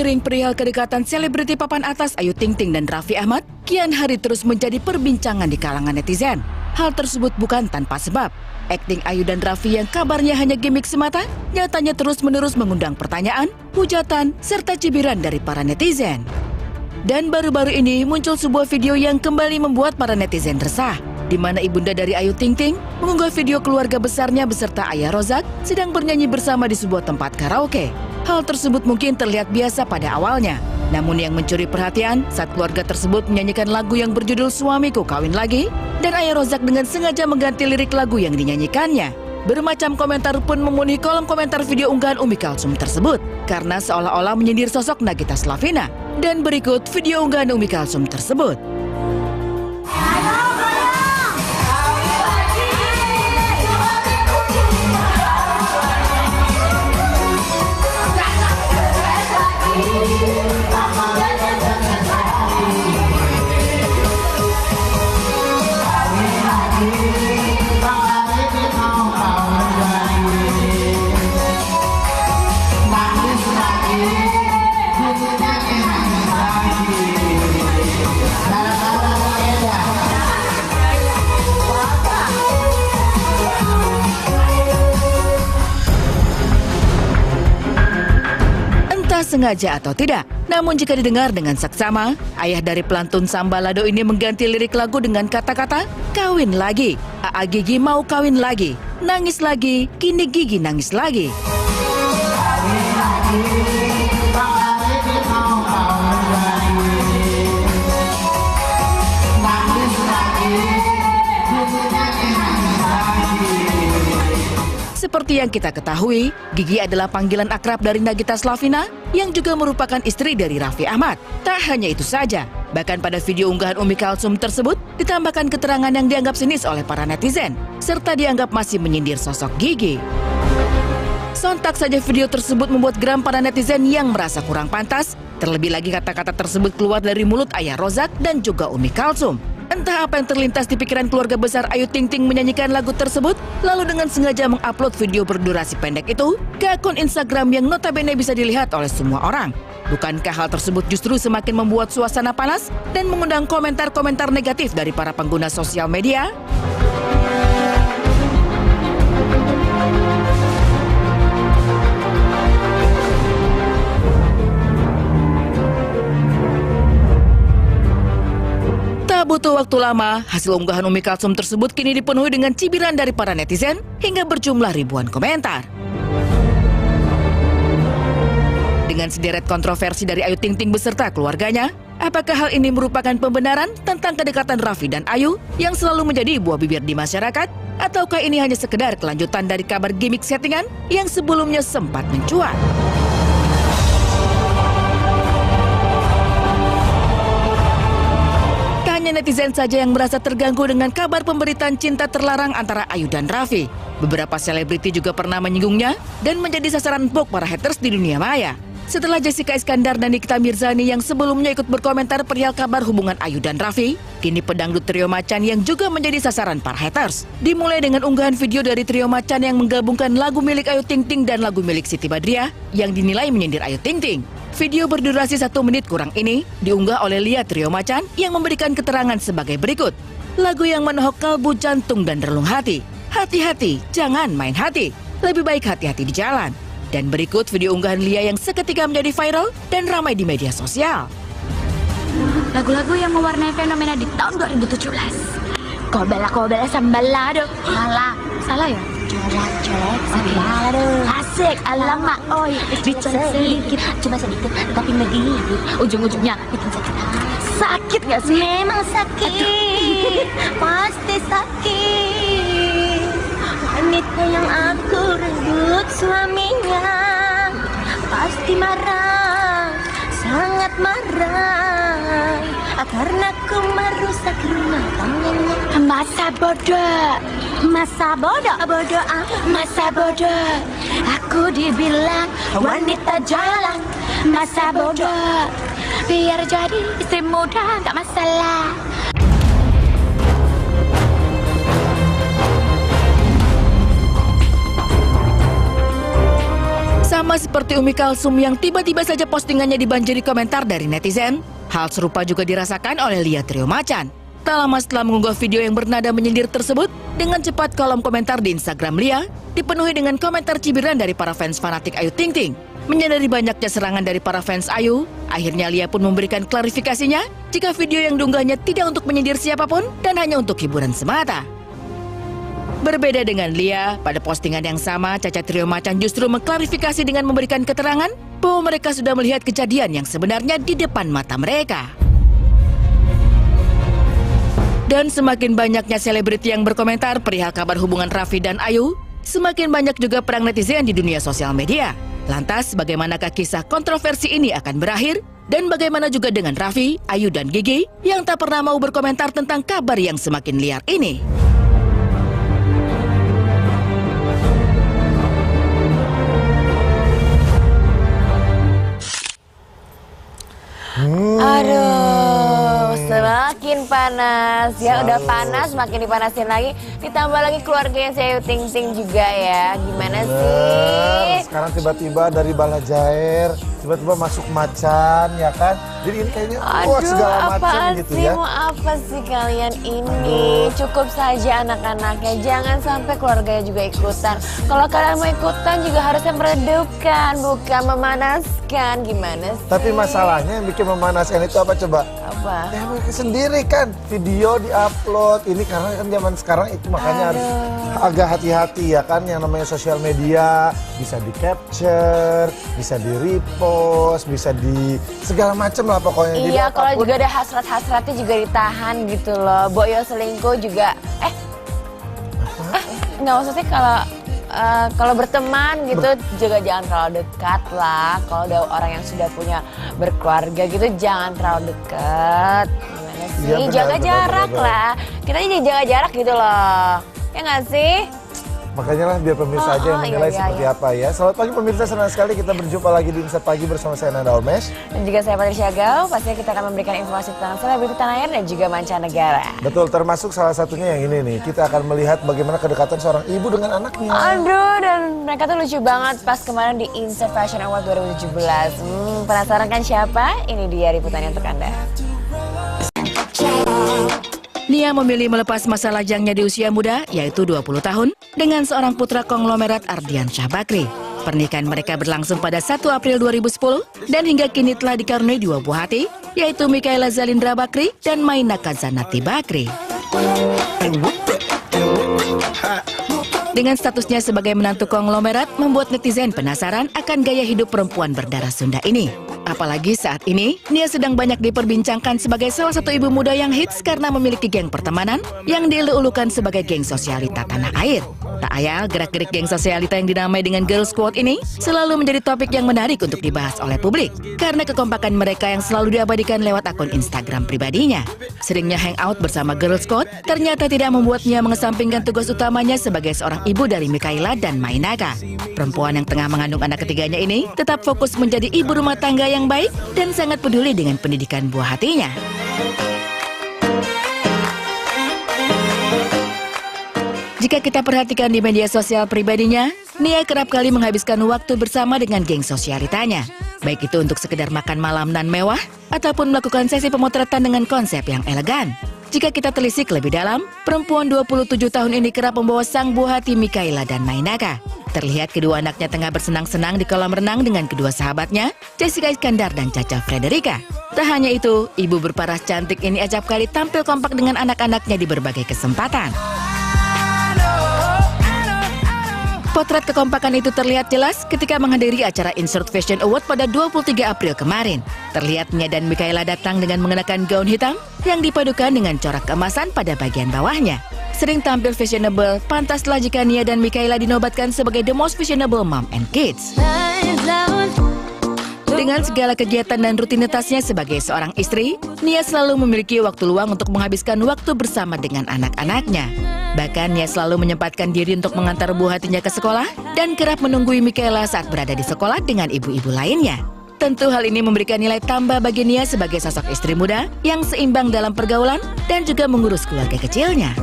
Seiring perihal kedekatan selebriti papan atas Ayu Ting Ting dan Raffi Ahmad, kian hari terus menjadi perbincangan di kalangan netizen. Hal tersebut bukan tanpa sebab. Akting Ayu dan Raffi yang kabarnya hanya gimmick semata, nyatanya terus-menerus mengundang pertanyaan, hujatan, serta cibiran dari para netizen. Dan baru-baru ini muncul sebuah video yang kembali membuat para netizen resah, di mana ibunda dari Ayu Ting Ting mengunggah video keluarga besarnya beserta ayah Rozak sedang bernyanyi bersama di sebuah tempat karaoke. Hal tersebut mungkin terlihat biasa pada awalnya, namun yang mencuri perhatian saat keluarga tersebut menyanyikan lagu yang berjudul Suamiku Kawin Lagi, dan ayah Rozak dengan sengaja mengganti lirik lagu yang dinyanyikannya. Bermacam komentar pun memenuhi kolom komentar video unggahan Umi Kalsum tersebut, karena seolah-olah menyindir sosok Nagita Slavina. Dan berikut video unggahan Umi Kalsum tersebut. Sengaja atau tidak, namun jika didengar dengan saksama, ayah dari pelantun Sambalado ini mengganti lirik lagu dengan kata-kata kawin lagi, Aa Gigi mau kawin lagi, nangis lagi, kini Gigi nangis lagi. Seperti yang kita ketahui, Gigi adalah panggilan akrab dari Nagita Slavina yang juga merupakan istri dari Raffi Ahmad. Tak hanya itu saja, bahkan pada video unggahan Umi Kalsum tersebut ditambahkan keterangan yang dianggap sinis oleh para netizen, serta dianggap masih menyindir sosok Gigi. Sontak saja video tersebut membuat geram para netizen yang merasa kurang pantas, terlebih lagi kata-kata tersebut keluar dari mulut ayah Rozak dan juga Umi Kalsum. Entah apa yang terlintas di pikiran keluarga besar Ayu Ting Ting menyanyikan lagu tersebut, lalu dengan sengaja mengupload video berdurasi pendek itu ke akun Instagram yang notabene bisa dilihat oleh semua orang. Bukankah hal tersebut justru semakin membuat suasana panas dan mengundang komentar-komentar negatif dari para pengguna sosial media? Butuh waktu lama, hasil unggahan Umi Kalsum tersebut kini dipenuhi dengan cibiran dari para netizen hingga berjumlah ribuan komentar. Dengan sederet kontroversi dari Ayu Ting Ting beserta keluarganya, apakah hal ini merupakan pembenaran tentang kedekatan Raffi dan Ayu yang selalu menjadi buah bibir di masyarakat? Ataukah ini hanya sekedar kelanjutan dari kabar gimmick settingan yang sebelumnya sempat mencuat? Hanya netizen saja yang merasa terganggu dengan kabar pemberitaan cinta terlarang antara Ayu dan Raffi. Beberapa selebriti juga pernah menyinggungnya dan menjadi sasaran empuk para haters di dunia maya. Setelah Jessica Iskandar dan Nikita Mirzani yang sebelumnya ikut berkomentar perihal kabar hubungan Ayu dan Raffi, kini pedangdut Trio Macan yang juga menjadi sasaran para haters. Dimulai dengan unggahan video dari Trio Macan yang menggabungkan lagu milik Ayu Ting Ting dan lagu milik Siti Badriah yang dinilai menyindir Ayu Ting Ting. Video berdurasi 1 menit kurang ini diunggah oleh Lia Trio Macan yang memberikan keterangan sebagai berikut. Lagu yang menohok kalbu, jantung, dan relung hati. Hati-hati, jangan main hati. Lebih baik hati-hati di jalan. Dan berikut video unggahan Lia yang seketika menjadi viral dan ramai di media sosial. Lagu-lagu yang mewarnai fenomena di tahun 2017. Kobela-kobela sambalado. Salah ya? Colek sambalado. Asik, alamak, oi. Bicara sedikit, cuma sedikit, tapi menggigit. Ujung-ujungnya bikin sakit. Sakit gak sih? Memang sakit. Pasti sakit. Wanita yang aku rebut suaminya pasti marah, sangat marah, karena aku merusak rumah tangganya. Masa bodoh. Bodoh ah. Masa bodoh. Aku dibilang wanita jalan. Masa bodoh. Biar jadi istri muda gak masalah. Sama seperti Umi Kalsum yang tiba-tiba saja postingannya dibanjiri komentar dari netizen, hal serupa juga dirasakan oleh Lia Trio Macan. Tak lama setelah mengunggah video yang bernada menyindir tersebut, dengan cepat kolom komentar di Instagram Lia dipenuhi dengan komentar cibiran dari para fans fanatik Ayu Ting Ting. Menyadari banyaknya serangan dari para fans Ayu, akhirnya Lia pun memberikan klarifikasinya jika video yang diunggahnya tidak untuk menyindir siapapun dan hanya untuk hiburan semata. Berbeda dengan Lia, pada postingan yang sama, Caca Trio Macan justru mengklarifikasi dengan memberikan keterangan bahwa mereka sudah melihat kejadian yang sebenarnya di depan mata mereka. Dan semakin banyaknya selebriti yang berkomentar perihal kabar hubungan Raffi dan Ayu, semakin banyak juga perang netizen di dunia sosial media. Lantas, bagaimanakah kisah kontroversi ini akan berakhir? Dan bagaimana juga dengan Raffi, Ayu, dan Gigi yang tak pernah mau berkomentar tentang kabar yang semakin liar ini? Aduh, semakin panas ya, udah panas, makin dipanasin lagi. Ditambah lagi keluarganya si Ayu Ting Ting juga ya. Gimana sih? Sekarang tiba-tiba dari Balajair, tiba-tiba masuk Macan, ya kan? Jadi ini kayaknya segala macam gitu ya. Mau apa sih kalian ini? Cukup saja anak-anaknya, jangan sampai keluarganya juga ikutan. Kalau kalian mau ikutan juga harusnya meredupkan, bukan memanaskan. Gimana sih? Tapi masalahnya yang bikin memanaskan itu apa coba? Apa? Ya mereka sendiri kan, video di-upload. Ini karena kan zaman sekarang itu makanya harus agak hati-hati ya kan. Yang namanya sosial media, bisa di-capture, bisa di-repost, bisa di segala macam lah pokoknya. Iya, kalau juga ada hasrat-hasratnya juga ditahan gitu loh. Boyo selingkuh juga, nggak maksudnya kalau berteman gitu juga jangan terlalu dekat lah. Kalau ada orang yang sudah punya berkeluarga gitu jangan terlalu dekat. Gimana sih? Iya, benar, jaga jarak benar. lah. Kita aja jaga jarak gitu loh. Ya nggak sih? Makanya lah biar pemirsa aja yang menilai seperti apa ya. Selamat pagi pemirsa, senang sekali kita berjumpa lagi di Insight Pagi bersama saya Nanda Ormesh. Dan juga saya Patricia Gau. Pastinya kita akan memberikan informasi tentang selebriti tanah air dan juga mancanegara. Betul, termasuk salah satunya yang ini nih. Kita akan melihat bagaimana kedekatan seorang ibu dengan anaknya. Aduh, dan mereka tuh lucu banget pas kemarin di Insight Fashion Award 2017. Penasaran kan siapa? Ini dia liputannya untuk Anda. Nia memilih melepas masa lajangnya di usia muda, yaitu 20 tahun, dengan seorang putra konglomerat Ardian Syah Bakri. Pernikahan mereka berlangsung pada 1 April 2010 dan hingga kini telah dikaruniai 2 buah hati, yaitu Mikaela Zalindra Bakri dan Mainaka Zanati Bakri. Dengan statusnya sebagai menantu konglomerat, membuat netizen penasaran akan gaya hidup perempuan berdarah Sunda ini. Apalagi saat ini, Nia sedang banyak diperbincangkan sebagai salah satu ibu muda yang hits karena memiliki geng pertemanan yang dielu-elukan sebagai geng sosialita tanah air. Tak ayal, gerak-gerik geng sosialita yang dinamai dengan Girl Squad ini selalu menjadi topik yang menarik untuk dibahas oleh publik karena kekompakan mereka yang selalu diabadikan lewat akun Instagram pribadinya. Seringnya hangout bersama Girl Squad ternyata tidak membuat Nia mengesampingkan tugas utamanya sebagai seorang ibu dari Mikaela dan Mainaka. Perempuan yang tengah mengandung anak ketiganya ini tetap fokus menjadi ibu rumah tangga yang baik dan sangat peduli dengan pendidikan buah hatinya. Jika kita perhatikan di media sosial pribadinya, Nia kerap kali menghabiskan waktu bersama dengan geng sosialitanya. Baik itu untuk sekedar makan malam nan mewah, ataupun melakukan sesi pemotretan dengan konsep yang elegan. Jika kita telisik lebih dalam, perempuan 27 tahun ini kerap membawa sang buah hati Mikaela dan Mainaka. Terlihat kedua anaknya tengah bersenang-senang di kolam renang dengan kedua sahabatnya, Jessica Iskandar dan Caca Frederica. Tak hanya itu, ibu berparas cantik ini acap kali tampil kompak dengan anak-anaknya di berbagai kesempatan. Potret kekompakan itu terlihat jelas ketika menghadiri acara Insert Fashion Award pada 23 April kemarin. Terlihat Nia dan Mikaela datang dengan mengenakan gaun hitam yang dipadukan dengan corak keemasan pada bagian bawahnya. Sering tampil fashionable, pantaslah jika Nia dan Mikaela dinobatkan sebagai the most fashionable mom and kids. Dengan segala kegiatan dan rutinitasnya sebagai seorang istri, Nia selalu memiliki waktu luang untuk menghabiskan waktu bersama dengan anak-anaknya. Bahkan Nia selalu menyempatkan diri untuk mengantar buah hatinya ke sekolah dan kerap menunggui Mikaela saat berada di sekolah dengan ibu-ibu lainnya. Tentu hal ini memberikan nilai tambah bagi Nia sebagai sosok istri muda yang seimbang dalam pergaulan dan juga mengurus keluarga kecilnya.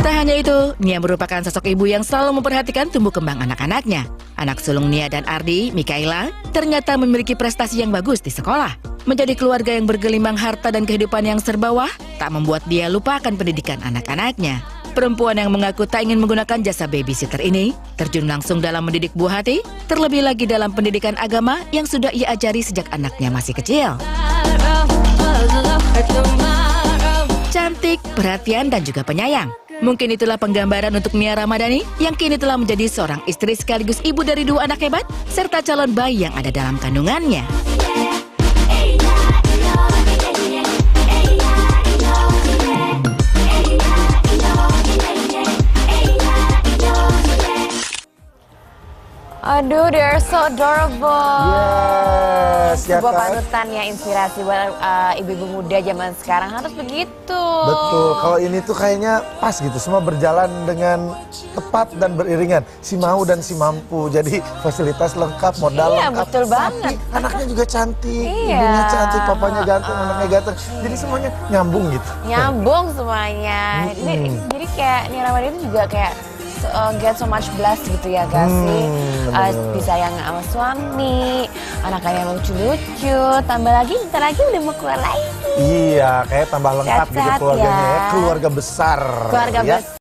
Tak hanya itu, Nia merupakan sosok ibu yang selalu memperhatikan tumbuh kembang anak-anaknya. Anak sulung Nia dan Ardi, Mikaela, ternyata memiliki prestasi yang bagus di sekolah. Menjadi keluarga yang bergelimang harta dan kehidupan yang serba tak membuat dia lupa akan pendidikan anak-anaknya. Perempuan yang mengaku tak ingin menggunakan jasa babysitter ini terjun langsung dalam mendidik buah hati, terlebih lagi dalam pendidikan agama yang sudah ia ajari sejak anaknya masih kecil. Cantik, perhatian, dan juga penyayang. Mungkin itulah penggambaran untuk Nia Ramadhani yang kini telah menjadi seorang istri sekaligus ibu dari 2 anak hebat serta calon bayi yang ada dalam kandungannya. Aduh, they're so adorable. Yes, ya Sebuah kan? panutan ya, inspirasi buat ibu-ibu muda zaman sekarang harus begitu. Betul, kalau ini tuh kayaknya pas gitu, semua berjalan dengan tepat dan beriringan. Si mau dan si mampu, jadi fasilitas lengkap, modal Iya, lengkap. betul banget. Tapi anaknya juga cantik, Iya. ibunya cantik, papanya ganteng, anaknya ganteng. Jadi semuanya nyambung gitu. Nyambung semuanya. Jadi kayak Nia Ramadhani itu juga kayak get so much blessed gitu ya gak sih? Disayang sama suami, anaknya yang lucu-lucu, tambah lagi bentar lagi udah mau keluar lagi. Iya, kayak tambah lengkap gitu Sehat-sehat keluarganya ya. ya. Keluarga besar. Keluarga ya. besar.